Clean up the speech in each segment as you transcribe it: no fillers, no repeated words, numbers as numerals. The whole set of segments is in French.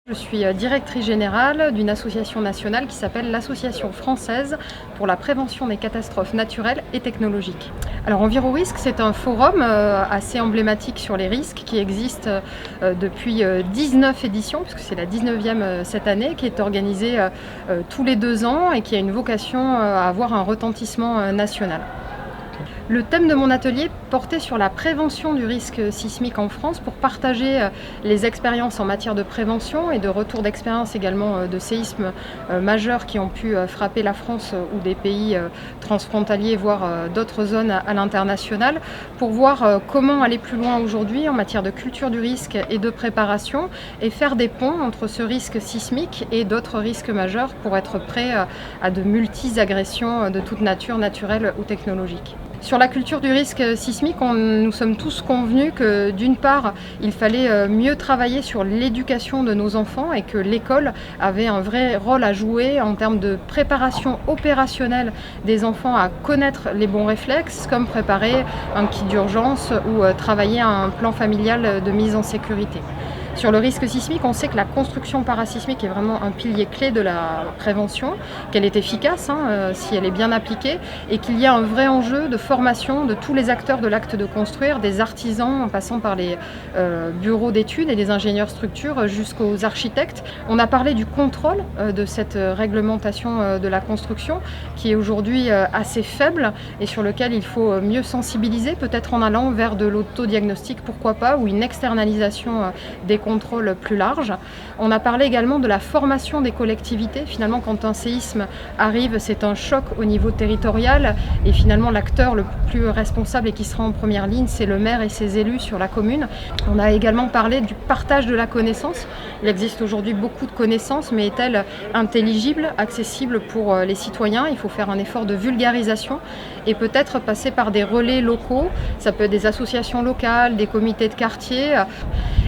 Je suis directrice générale d'une association nationale qui s'appelle l'Association française pour la prévention des catastrophes naturelles et technologiques. Alors EnviroRisque, c'est un forum assez emblématique sur les risques qui existe depuis 19 éditions, puisque c'est la 19e cette année, qui est organisée tous les 2 ans et qui a une vocation à avoir un retentissement national. Le thème de mon atelier portait sur la prévention du risque sismique en France pour partager les expériences en matière de prévention et de retour d'expérience également de séismes majeurs qui ont pu frapper la France ou des pays transfrontaliers, voire d'autres zones à l'international, pour voir comment aller plus loin aujourd'hui en matière de culture du risque et de préparation et faire des ponts entre ce risque sismique et d'autres risques majeurs pour être prêt à de multi-agressions de toute nature, naturelle ou technologique. Sur la culture du risque sismique, nous sommes tous convenus que d'une part, il fallait mieux travailler sur l'éducation de nos enfants et que l'école avait un vrai rôle à jouer en termes de préparation opérationnelle des enfants à connaître les bons réflexes, comme préparer un kit d'urgence ou travailler un plan familial de mise en sécurité. Sur le risque sismique, on sait que la construction parasismique est vraiment un pilier clé de la prévention, qu'elle est efficace si elle est bien appliquée et qu'il y a un vrai enjeu de formation de tous les acteurs de l'acte de construire, des artisans en passant par les bureaux d'études et les ingénieurs structures jusqu'aux architectes. On a parlé du contrôle de cette réglementation de la construction qui est aujourd'hui assez faible et sur lequel il faut mieux sensibiliser, peut-être en allant vers de l'autodiagnostic, pourquoi pas, ou une externalisation des contrôle plus large. On a parlé également de la formation des collectivités. Finalement, quand un séisme arrive, c'est un choc au niveau territorial et finalement l'acteur le plus responsable et qui sera en première ligne, c'est le maire et ses élus sur la commune. On a également parlé du partage de la connaissance. Il existe aujourd'hui beaucoup de connaissances, mais est-elle intelligible, accessible pour les citoyens? Il faut faire un effort de vulgarisation et peut-être passer par des relais locaux. Ça peut être des associations locales, des comités de quartier.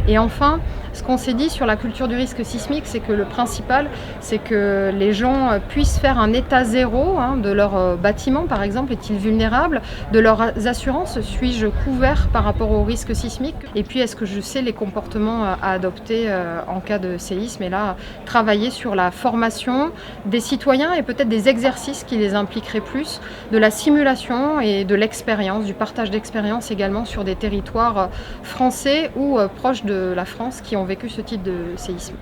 Et enfin, ce qu'on s'est dit sur la culture du risque sismique, c'est que le principal, c'est que les gens puissent faire un état zéro de leur bâtiment, par exemple, est-il vulnérable, de leurs assurances, suis-je couvert par rapport au risque sismique, et puis est-ce que je sais les comportements à adopter en cas de séisme, et là, travailler sur la formation des citoyens et peut-être des exercices qui les impliqueraient plus, de la simulation et de l'expérience, du partage d'expérience également sur des territoires français ou proches de la France qui ont vécu ce type de séisme.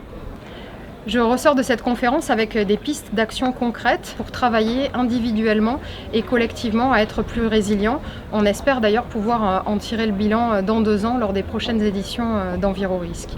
Je ressors de cette conférence avec des pistes d'action concrètes pour travailler individuellement et collectivement à être plus résilient. On espère d'ailleurs pouvoir en tirer le bilan dans 2 ans lors des prochaines éditions d'EnviroRisque.